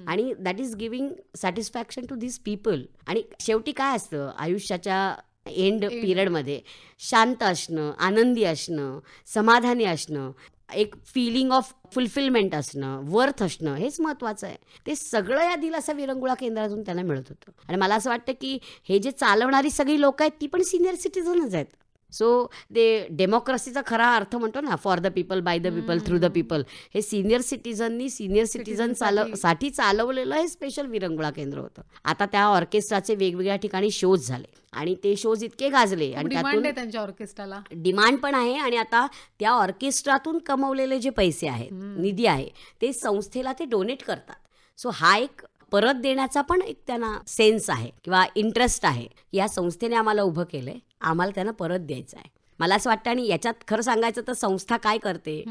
आणि that is giving satisfaction to this people. आणि शेवटी काय असतं आयुष्याच्या एंड पिरियडमध्ये, शांत असणं, आनंदी असणं, समाधानी असणं, एक फिलिंग ऑफ फुलफिलमेंट असणं, वर्थ असणं, हेच महत्वाचं आहे. ते सगळं या दिलासा विरंगुळा केंद्रातून त्यांना मिळत होतं. आणि मला असं वाटतं की हे जे चालवणारी सगळी लोक आहेत ती पण सिनियर सिटीजनच आहेत. सो ते डेमोक्रेसीचा खरा अर्थ म्हणतो ना, for the people, by the people, through the people, हे सिनियर सिटीजननी सिनियर सिटीजन साठी चालवलेलं हे स्पेशल विरंगुळा केंद्र होतं. आता त्या ऑर्केस्ट्राचे वेगवेगळ्या ठिकाणी शोज झाले आणि ते शोज इतके गाजले आणि त्यातून त्यांच्या ऑर्केस्ट्राला डिमांड पण आहे. आणि आता त्या ऑर्केस्ट्रातून कमवलेले जे पैसे आहेत, निधी आहे, ते संस्थेला ते डोनेट करतात. सो हा एक परत देण्याचा पण एक त्यांना सेन्स आहे किंवा इंटरेस्ट आहे. या संस्थेने आम्हाला उभं केलंय, आम्हाला त्यांना परत द्यायचं आहे. मला असं वाटतं. आणि याच्यात खरं सांगायचं तर संस्था काय करते,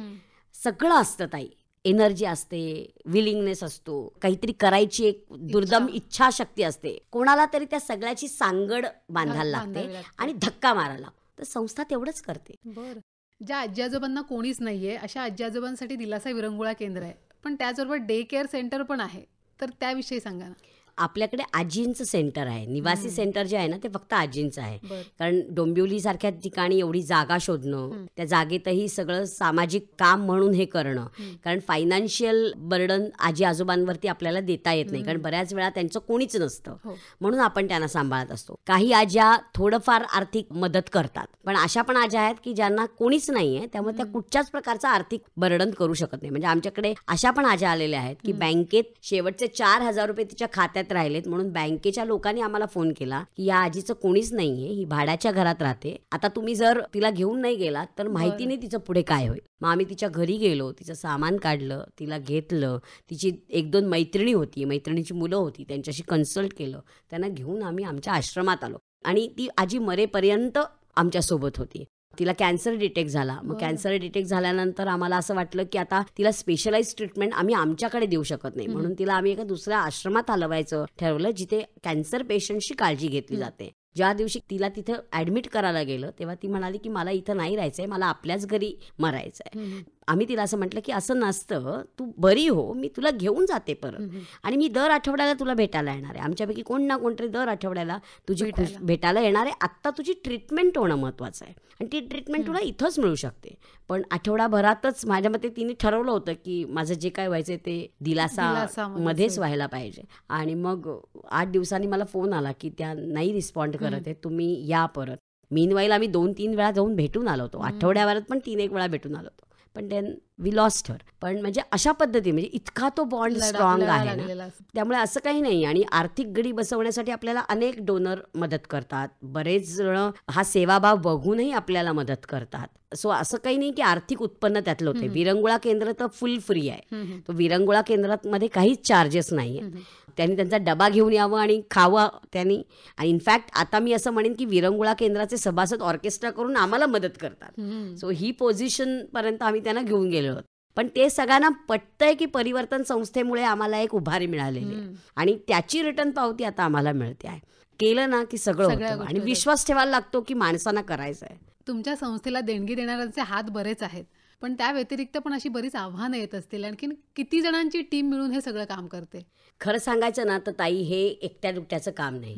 सगळं असतं ताई. एनर्जी असते, विलिंगनेस असतो, काहीतरी करायची एक दुर्दम इच्छाशक्ती असते. कोणाला तरी त्या सगळ्याची सांगड बांधायला लागते आणि धक्का मारायला. तर संस्था तेवढंच करते. बरं. ज्या आजी आजोबांना कोणीच नाहीये अशा आजी आजोबांसाठी दिलासा विरंगुळा केंद्र आहे, पण त्याचबरोबर डे केअर सेंटर पण आहे, तर त्याविषयी सांगा ना. आपल्याकडे आजींचं सेंटर आहे. निवासी सेंटर जे आहे ना ते फक्त आजींचं आहे. बरं. कारण डोंबिवली सारख्या ठिकाणी एवढी जागा शोधणं, त्या जागेतही सगळं सामाजिक काम म्हणून हे करणं, कारण फायनान्शियल बर्डन आजी आजोबांवरती आपल्याला देता येत नाही, कारण बऱ्याच वेळा त्यांचं कोणीच नसतं, म्हणून आपण त्यांना सांभाळत असतो. काही आज्या थोडंफार आर्थिक मदत करतात, पण अशा पण आज्या आहेत की ज्यांना कोणीच नाहीये, त्यामुळे त्या कुठच्याच प्रकारचा आर्थिक बर्डन करू शकत नाही. म्हणजे आमच्याकडे अशा पण आज्या आलेल्या आहेत की बँकेत शेवटचे 4,000 रुपये तिच्या खात्यात राहिलेत, म्हणून बँकेच्या लोकांनी आम्हाला फोन केला की या आजीचं कोणीच नाहीये, ही भाड्याच्या घरात राहते, आता तुम्ही जर तिला घेऊन नाही गेलात तर माहिती नाही तिचं पुढे काय होईल. मग आम्ही तिच्या घरी गेलो, तिचं सामान काढलं, तिला घेतलं, तिची 1-2 मैत्रिणी होती, मैत्रिणीची मुलं होती, त्यांच्याशी कन्सल्ट केलं, त्यांना घेऊन आम्ही आमच्या आश्रमात आलो आणि ती आजी मरेपर्यंत आमच्यासोबत होती. तिला कॅन्सर डिटेक्ट झाला. मग कॅन्सर डिटेक्ट झाल्यानंतर आम्हाला असं वाटलं की आता तिला स्पेशलाइज ट्रीटमेंट आम्ही आमच्याकडे देऊ शकत नाही, म्हणून तिला आम्ही एका दुसऱ्या आश्रमात हलवायचं ठरवलं जिथे कॅन्सर पेशंटची काळजी घेतली जाते. ज्या दिवशी तिला तिथं ॲडमिट करायला गेलं तेव्हा ती म्हणाली की मला इथं नाही राहायचंय, मला आपल्याच घरी मरायचंय. आम्ही तिला असं म्हटलं की असं नसतं, तू बरी हो, मी तुला घेऊन जाते परत आणि मी दर आठवड्याला तुला भेटायला येणार आहे. आमच्यापैकी कोण ना कोणतरी दर आठवड्याला तुझी भेटायला येणार आहे. आत्ता तुझी ट्रीटमेंट होणं महत्त्वाचं आहे आणि ती ट्रीटमेंट तुला इथंच मिळू शकते. पण आठवडाभरातच माझ्या मते तिने ठरवलं होतं की माझं जे काय व्हायचंय ते दिलासा मध्येच व्हायला पाहिजे. आणि मग 8 दिवसांनी मला फोन आला की त्या नाही रिस्पॉन्ड करत आहे, तुम्ही या परत. मीनवाईल आम्ही 2-3 वेळा जाऊन भेटून आलो होतो, आठवड्याभरात पण 3-1 वेळा भेटून आलो होतो, पण देन वी लॉस्ट हर. पण म्हणजे अशा पद्धती, म्हणजे इतका तो बॉन्ड स्ट्रॉंग आहे ना, त्यामुळे असं काही नाही. आणि आर्थिक गडी बसवण्यासाठी आपल्याला अनेक डोनर मदत करतात, बरेच जण हा सेवाभाव बघूनही आपल्याला मदत करतात. सो असं काही नाही की आर्थिक उत्पन्न त्यातलं होते. विरंगुळा केंद्र तर फुल फ्री आहे, तो विरंगुळा केंद्रात मध्ये काहीच चार्जेस नाही आहे. त्यांनी त्यांचा डबा घेऊन यावं आणि खावं त्यांनी. आणि इनफॅक्ट आता मी असं म्हणेन की विरंगुळा केंद्राचे सभासद ऑर्केस्ट्रा करून आम्हाला मदत करतात. सो ही पोझिशन पर्यंत आम्ही त्यांना घेऊन गेलो. पण ते सगळ्यांना पटतंय की परिवर्तन संस्थेमुळे आम्हाला एक उभारी मिळालेली आहे आणि त्याची रिटर्न पावती आता आम्हाला मिळते आहे. केलं ना की सगळं होतं आणि विश्वास ठेवायला लागतो की माणसांना करायचं आहे. तुमच्या संस्थेला देणगी देणाऱ्यांचे हात बरेच आहेत, पण त्या व्यतिरिक्त पण अशी बरीच आव्हानं येत असतील. आणखीन किती जणांची टीम मिळून हे सगळं काम करते? खरं सांगायचं ना तर ताई, हे एकट्या दुकट्याचं काम नाही.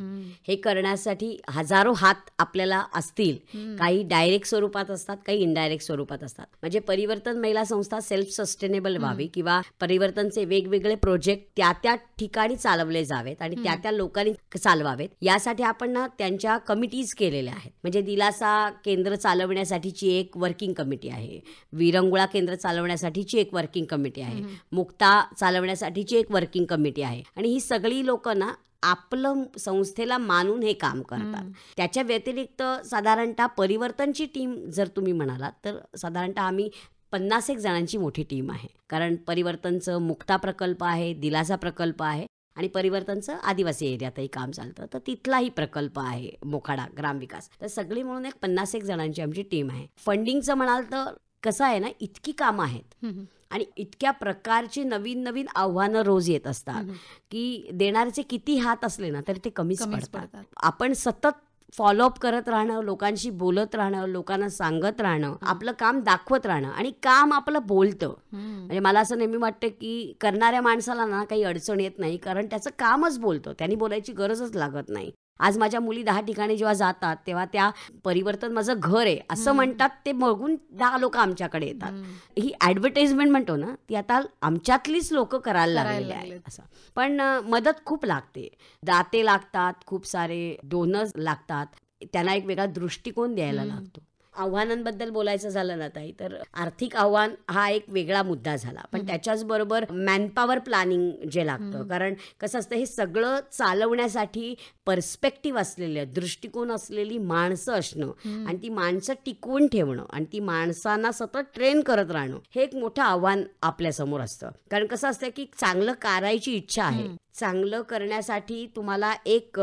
हे करण्यासाठी हजारो हात आपल्याला असतील. काही डायरेक्ट स्वरूपात असतात, काही इनडायरेक्ट स्वरूपात असतात. म्हणजे परिवर्तन महिला संस्था सेल्फ सस्टेनेबल व्हावी किंवा परिवर्तनचे वेगवेगळे प्रोजेक्ट त्या त्या ठिकाणी चालवले जावेत आणि त्या त्या लोकांनी चालवावेत, यासाठी आपण ना त्यांच्या कमिटीज केलेल्या आहेत. म्हणजे दिलासा केंद्र चालवण्यासाठीची एक वर्किंग कमिटी आहे, विरंगुळा केंद्र चालवण्यासाठीची एक वर्किंग कमिटी आहे, मुक्ता चालवण्यासाठीची एक वर्किंग कमिटी आहे. आणि ही सगळी लोक ना आपलं संस्थेला मानून हे काम करतात. त्याच्या व्यतिरिक्त साधारणतः परिवर्तनची टीम जर तुम्ही म्हणालात तर साधारणतः आम्ही 50 जणांची मोठी टीम आहे. कारण परिवर्तनचं मुक्ता प्रकल्प आहे, दिलासा प्रकल्प आहे आणि परिवर्तनचं आदिवासी एरियातही काम चालतं, तर तिथलाही प्रकल्प आहे मोखाडा ग्रामविकास. तर सगळी म्हणून एक 50 जणांची आमची टीम आहे. फंडिंगचं म्हणाल तर कसं आहे ना, इतकी कामं आहेत आणि इतक्या प्रकारची नवीन नवीन आव्हानं रोज येत असतात की देणाऱ्याचे किती हात असले ना तरी ते कमीच पडतात. आपण सतत फॉलोअप करत राहणं, लोकांशी बोलत राहणं, लोकांना सांगत राहणं, आपलं काम दाखवत राहणं आणि काम आपलं बोलतं. म्हणजे मला असं नेहमी वाटतं की करणाऱ्या माणसाला ना काही अडचण येत नाही, कारण त्याचं कामच बोलतं, त्यांनी बोलायची गरजच लागत नाही. आज माझ्या मुली 10 ठिकाणी जेव्हा जातात तेव्हा त्या परिवर्तन माझं घर आहे असं म्हणतात, ते बघून 10 लोक आमच्याकडे येतात. ही ॲडव्हर्टाइजमेंट म्हणतो ना, ती आता आमच्यातलीच लोक करायला लागलेली आहे. असं पण मदत खूप लागते, दाते लागतात, खूप सारे डोनर्स लागतात, त्यांना एक वेगळा दृष्टिकोन द्यायला लागतो. आव्हानांबद्दल बोलायचं झालं ना ताई, तर आर्थिक आव्हान हा एक वेगळा मुद्दा झाला, पण त्याच्याच बरोबर मॅनपॉवर प्लॅनिंग जे लागतं. कारण कसं असतं, हे सगळं चालवण्यासाठी पर्स्पेक्टिव्ह असलेलं, दृष्टिकोन असलेली माणसं असणं आणि ती माणसं टिकवून ठेवणं आणि ती माणसांना सतत ट्रेन करत राहणं, हे एक मोठं आव्हान आपल्यासमोर असतं. कारण कसं असतं की चांगलं करायची इच्छा आहे, चांगलं करण्यासाठी तुम्हाला एक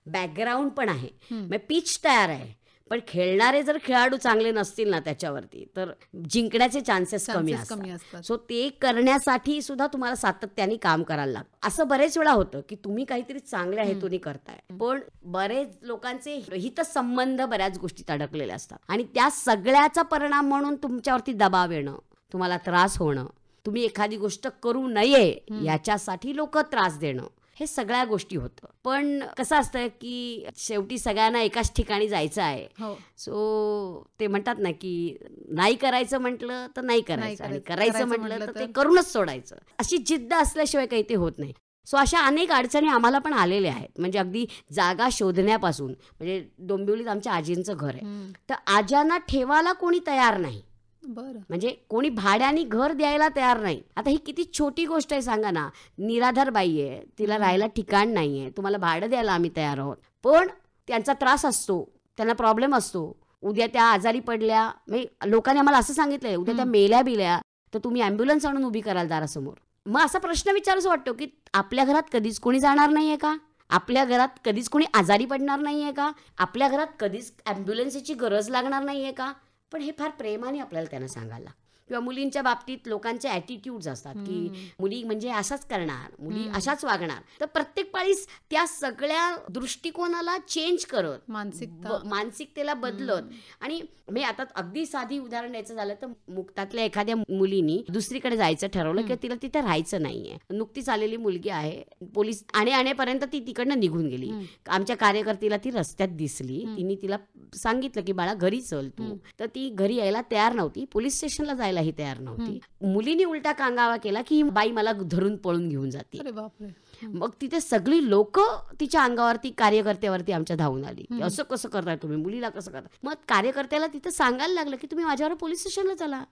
बॅकग्राऊंड पण आहे, म्हणजे पिच तयार आहे, पण खेळणारे जर खेळाडू चांगले नसतील ना त्याच्यावरती, तर जिंकण्याचे चान्सेस कमी कमी असतात. असतात. सो ते करण्यासाठी सुद्धा तुम्हाला सातत्याने काम करायला लागतं. असं बरेच वेळा होतं की तुम्ही काहीतरी चांगल्या हेतूने करताय, पण बरेच लोकांचे हितसंबंध बऱ्याच गोष्टीत अडकलेले असतात आणि त्या सगळ्याचा परिणाम म्हणून तुमच्यावरती दबाव येणं, तुम्हाला त्रास होणं, तुम्ही एखादी गोष्ट करू नये याच्यासाठी लोक त्रास देणं, हे सगळ्या गोष्टी होतं. पण कसं असतं की शेवटी सगळ्यांना एकाच ठिकाणी जायचं आहे. हो. सो ते म्हणतात ना की नाही करायचं म्हटलं तर नाही करायचं आणि करायचं करायचं म्हटलं म्हटलं तर ते तर करूनच सोडायचं. अशी जिद्द असल्याशिवाय काही ते होत नाही. सो अशा अनेक अडचणी आम्हाला पण आलेल्या आहेत. म्हणजे अगदी जागा शोधण्यापासून, म्हणजे डोंबिवलीत आमच्या आजींचं घर आहे, तर आज्यांना ठेवायला कोणी तयार नाही. बरं. म्हणजे कोणी भाड्याने घर द्यायला तयार नाही. आता ही किती छोटी गोष्ट आहे सांगा ना. निराधार बाई आहे, तिला राहायला ठिकाण नाही आहे, तुम्हाला भाडं द्यायला आम्ही तयार आहोत. पण त्यांचा त्रास असतो, त्यांना प्रॉब्लेम असतो. उद्या त्या आजारी पडल्या, म्हणजे लोकांनी आम्हाला असं सांगितलंय, उद्या त्या मेल्या बिल्या तर तुम्ही ॲम्ब्युलन्स आणून उभी कराल दारासमोर. मग असा प्रश्न विचारूच वाटतो की आपल्या घरात कधीच कोणी जाणार नाहीये का? आपल्या घरात कधीच कोणी आजारी पडणार नाहीये का? आपल्या घरात कधीच ॲम्ब्युलन्सची गरज लागणार नाहीये का? पण हे फार प्रेमाने आपल्याला त्यांना सांगायला. किंवा मुलींच्या बाबतीत लोकांचे ॲटिट्यूड्स असतात की मुली म्हणजे असाच करणार, मुली अशाच वागणार. तर प्रत्येक पाळीस त्या सगळ्या दृष्टिकोनाला चेंज करत, मानसिकतेला बदलत. आणि मी आता अगदी साधी उदाहरण द्यायचं झालं तर मुक्तातल्या एखाद्या मुलीनी दुसरीकडे जायचं ठरवलं किंवा तिला तिथे राहायचं नाहीये. नुकतीच आलेली मुलगी आहे, पोलीस आणेपर्यंत ती तिकडनं निघून गेली. आमच्या कार्यकर्तीला ती रस्त्यात दिसली, तिने तिला सांगितलं की बाळा घरी चल तू, तर ती घरी यायला तयार नव्हती, पोलीस स्टेशनला जायलाही तयार नव्हती. मुलीने उलटा कांगावा केला की बाई मला धरून पळून घेऊन जाते. अरे बापरे. मग तिथे सगळी लोक तिच्या अंगावरती, कार्यकर्त्यावरती आमच्या धावून आली की असं कसं करताय तुम्ही, मुलीला कसं करताय. मग कार्यकर्त्याला तिथे सांगायला लागलं की तुम्ही माझ्यावर पोलीस स्टेशनला चला.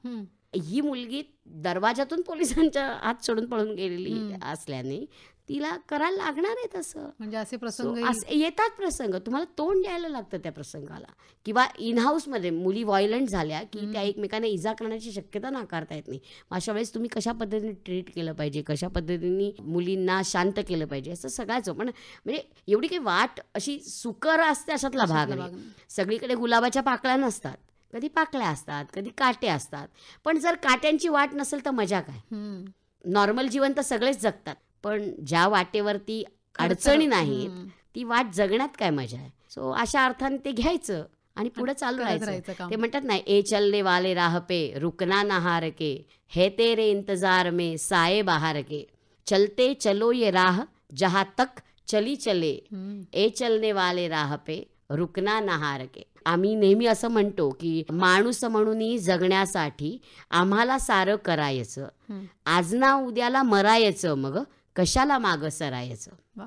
ही मुलगी दरवाजातून पोलिसांच्या हात सोडून पळून गेलेली असल्याने तिला करायला लागणार आहे तसं. म्हणजे असे प्रसंग येतात प्रसंग, तुम्हाला तोंड द्यायला लागतं त्या प्रसंगाला. किंवा इन हाऊसमध्ये मुली व्हायलंट झाल्या की त्या एकमेकांना इजा करण्याची शक्यता नाकारता येत नाही. अशा वेळेस तुम्ही कशा पद्धतीने ट्रीट केलं पाहिजे, कशा पद्धतीने मुलींना शांत केलं पाहिजे, असं सगळ्याच. पण म्हणजे एवढी काही वाट अशी सुकर असते अशातला भाग नाही. सगळीकडे गुलाबाच्या पाकळ्या नसतात, कधी पाकळ्या असतात, कधी काटे असतात. पण जर काट्यांची वाट नसेल तर मजा काय. नॉर्मल जीवन तर सगळेच जगतात, पण ज्या वाटेवरती अडचणी नाहीत ती वाट जगण्यात काय मजा आहे. सो अशा अर्थाने ते घ्यायचं आणि पुढे चालू राहायचं. ते म्हणतात ना, ए चलने वाले राह पे रुकना ना हार के, है तेरे इंतजार में साए बाहर के, चलते चलो ये राह जहाँ तक चली चले, ए चलने वाले राह पे रुकना ना हार के. आम्ही नेहमी असं म्हणतो की माणूस म्हणून जगण्यासाठी आम्हाला सारं करायचं, आज ना उद्याला मरायचं, मग कशाला मागं सरायचं. वा.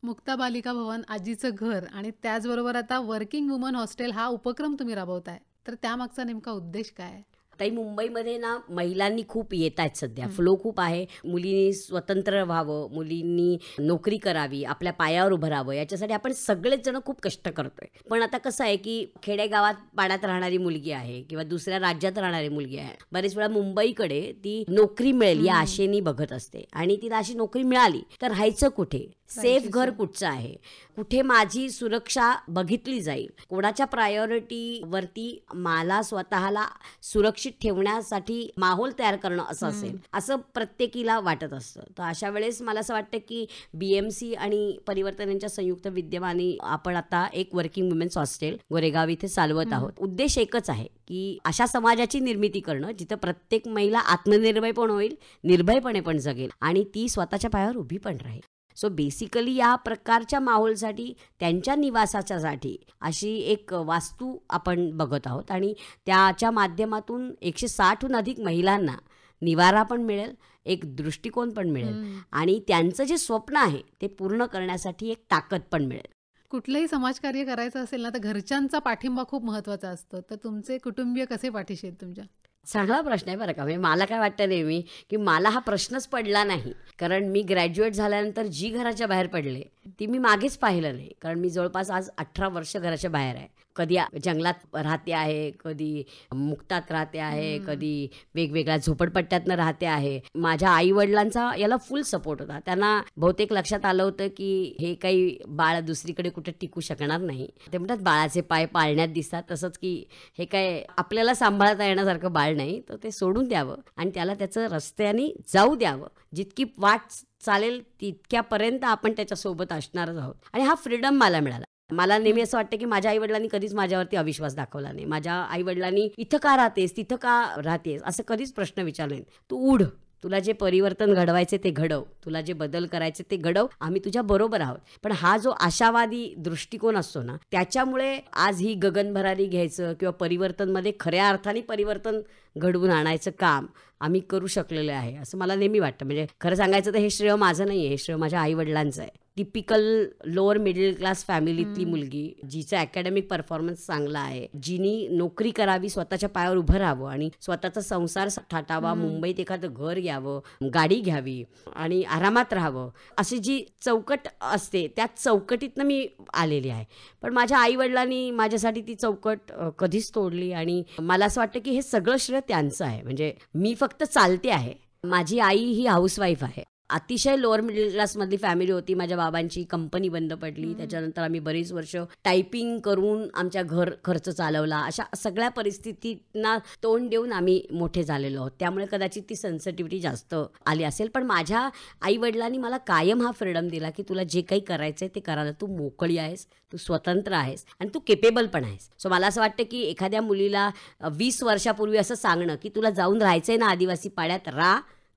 मुक्ता बालिका भवन, आजीचं घर आणि त्याचबरोबर आता वर्किंग वुमन हॉस्टेल हा उपक्रम तुम्ही राबवताय, तर त्यामागचा नेमका उद्देश काय आहे? ताई, मुंबईमध्ये ना महिलांनी खूप येत आहेत सध्या, फ्लो खूप आहे. मुलींनी स्वतंत्र व्हावं, मुलींनी नोकरी करावी, आपल्या पायावर उभं राहावं, याच्यासाठी आपण सगळेच जण खूप कष्ट करतोय. पण आता कसं आहे की खेडेगावात पाड्यात राहणारी मुलगी आहे किंवा दुसऱ्या राज्यात राहणारी मुलगी आहे, बरेच वेळा मुंबईकडे ती नोकरी मिळेल या आशेने बघत असते. आणि तिला अशी नोकरी मिळाली तर राहायचं कुठे, सेफ घर कुठचं आहे, कुठे माझी सुरक्षा बघितली जाईल, कोणाच्या प्रायोरिटीवरती मला स्वतःला सुरक्षित ठेवण्यासाठी माहोल तयार करणं असं असेल, असं प्रत्येकीला वाटत असतं. तर अशा वेळेस मला असं वाटतं की BMC आणि परिवर्तन यांच्या संयुक्त विद्यमाने आपण आता एक वर्किंग वुमेन्स हॉस्टेल गोरेगाव इथे चालवत आहोत. उद्देश एकच आहे की अशा समाजाची निर्मिती करणं जिथं प्रत्येक महिला आत्मनिर्भर पण होईल, निर्भयपणे पण जगेल आणि ती स्वतःच्या पायावर उभी पण राहील. सो बेसिकली या प्रकारच्या माहोलसाठी, त्यांच्या निवासाच्यासाठी अशी एक वास्तू आपण बघत आहोत आणि त्याच्या माध्यमातून 160हून अधिक महिलांना निवारा पण मिळेल, एक दृष्टिकोन पण मिळेल आणि त्यांचं जे स्वप्न आहे ते पूर्ण करण्यासाठी एक ताकद पण मिळेल. कुठलंही समाजकार्य करायचं असेल ना, तर घरच्यांचा पाठिंबा खूप महत्त्वाचा असतो. तर तुमचे कुटुंबीय कसे पाठीशी आहेत तुमच्या? चांगला प्रश्न आहे बरं का. म्हणजे मला काय वाटतं नेहमी की मला हा प्रश्नच पडला नाही, कारण मी ग्रॅज्युएट झाल्यानंतर जी घराच्या बाहेर पडले ती मी मागेच पाहिलं नाही, कारण मी जवळपास आज 18 वर्ष घराच्या बाहेर आहे. कधी जंगलात राहते आहे, कधी मुक्तात राहते आहे, कधी वेगवेगळ्या झोपडपट्ट्यातनं राहते आहे. माझ्या आईवडिलांचा याला फुल सपोर्ट होता. त्यांना बहुतेक लक्षात आलं होतं की हे काही बाळ दुसरीकडे कुठे टिकू शकणार नाही. ते म्हणतात बाळाचे पाय पाळण्यात दिसतात, तसंच की हे काय आपल्याला सांभाळता येण्यासारखं बाळ नाही, तर ते सोडून द्यावं आणि त्याला त्याचं रस्त्याने जाऊ द्यावं. जितकी वाट चालेल तितक्यापर्यंत आपण त्याच्यासोबत असणारच आहोत. आणि हा फ्रीडम मला मिळाला. मला नेहमी असं वाटतं की माझ्या आईवडिलांनी कधीच माझ्यावरती अविश्वास दाखवला नाही. माझ्या आईवडिलांनी इथं का राहतेस, तिथं का राहतेस, असं कधीच प्रश्न विचारले नाही. तू उड, तुला जे परिवर्तन घडवायचे ते घडव, तुला जे बदल करायचे ते घडव, आम्ही तुझ्या बरोबर आहोत. पण हा जो आशावादी दृष्टिकोन असतो ना, त्याच्यामुळे आज ही गगनभरारी घ्यायचं किंवा परिवर्तनमध्ये खऱ्या अर्थाने परिवर्तन घडवून आणायचं काम आम्ही करू शकलेलं आहे, असं मला नेहमी वाटतं. म्हणजे खरं सांगायचं तर हे श्रेय माझं नाही आहे, हे श्रेय माझ्या आईवडिलांचं आहे. टिपिकल लोअर मिडल क्लास फॅमिलीतली मुलगी, जिचा अकॅडमिक परफॉर्मन्स चांगला आहे, जिनी नोकरी करावी, स्वतःच्या पायावर उभं राहावं आणि स्वतःचा संसार थाटावा, मुंबईत एखादं घर घ्यावं, गाडी घ्यावी आणि आरामात राहावं, अशी जी चौकट असते त्या चौकटीतनं मी आलेली आहे. पण माझ्या आईवडिलांनी माझ्यासाठी ती चौकट कधीच तोडली आणि मला असं वाटतं की हे सगळं श्रेय त्यांचं आहे. म्हणजे मी फक्त चालते आहे. माझी आई ही हाऊसवाईफ आहे. अतिशय लोअर मिडल क्लासमधली फॅमिली होती. माझ्या बाबांची कंपनी बंद पडली, त्याच्यानंतर आम्ही बरीच वर्ष टायपिंग करून आमच्या घर खर्च चालवला. अशा सगळ्या परिस्थितींना तोंड देऊन आम्ही मोठे झालेलो आहोत. त्यामुळे कदाचित ती सेन्सिटिव्हिटी जास्त आली असेल. पण माझ्या आईवडिलांनी मला कायम हा फ्रीडम दिला की तुला जे काही करायचं आहे ते करायला तू मोकळी आहेस, तू स्वतंत्र आहेस आणि तू केपेबल पण आहेस. सो मला असं वाटतं की एखाद्या मुलीला 20 वर्षापूर्वी असं सांगणं की तुला जाऊन राहायचं आहे ना आदिवासी पाड्यात,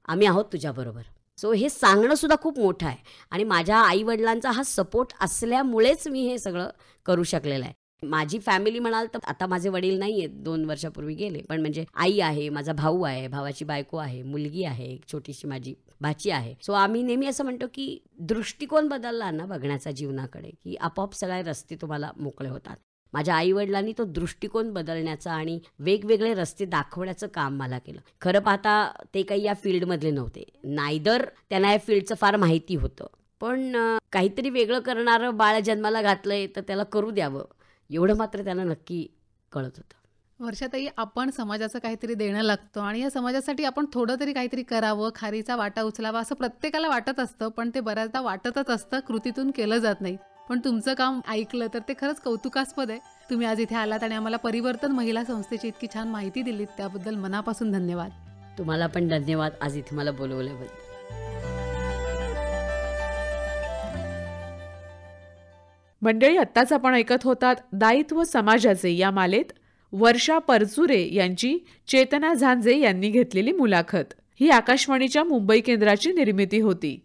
आम्ही आहोत तुझ्याबरोबर. सो हे सांगणं सुद्धा खूप मोठं आहे आणि माझ्या आईवडिलांचा हा सपोर्ट असल्यामुळेच मी हे सगळं करू शकलेलं आहे. माझी फॅमिली म्हणाल तर आता माझे वडील नाही आहेत, 2 वर्षापूर्वी गेले. पण म्हणजे आई आहे, माझा भाऊ आहे, भावाची बायको आहे, मुलगी आहे, एक छोटीशी माझी भाची आहे. सो आम्ही नेहमी असं म्हणतो की दृष्टिकोन बदलला ना बघण्याचा जीवनाकडे, की आपोआप सगळे रस्ते तुम्हाला मोकळे होतात. माझ्या आईवडिलांनी तो दृष्टिकोन बदलण्याचा आणि वेगवेगळे रस्ते दाखवण्याचं काम मला केलं. खरं पाहता ते काही या फील्डमधले नव्हते, नायदर त्यांना या फील्डचं फार माहिती होतं. पण काहीतरी वेगळं करणारं बाळ जन्माला घातलंय तर त्याला करू द्यावं, एवढं मात्र त्यांना नक्की कळत होतं. वर्षाताई, आपण समाजाचं काहीतरी देणं लागतं आणि या समाजासाठी आपण थोडं तरी काहीतरी करावं, खारीचा वाटा उचलावा असं प्रत्येकाला वाटत असतं. पण ते बऱ्याचदा वाटतच असतं, कृतीतून केलं जात नाही. पण तुमचं काम ऐकलं तर ते खरंच कौतुकास्पद आहे. तुम्ही आज इथे आलात आणि आम्हाला परिवर्तन महिला संस्थेची इतकी छान माहिती दिलीत, त्याबद्दल मनापासून धन्यवाद. तुम्हाला पण धन्यवाद आज इथे मला बोलवल्याबद्दल. मंडळी, आत्ताच आपण ऐकत होतात दायित्व समाजाचे या मालेत वर्षा परचुरे यांची चेतना झांजे यांनी घेतलेली मुलाखत. ही आकाशवाणीच्या मुंबई केंद्राची निर्मिती होती.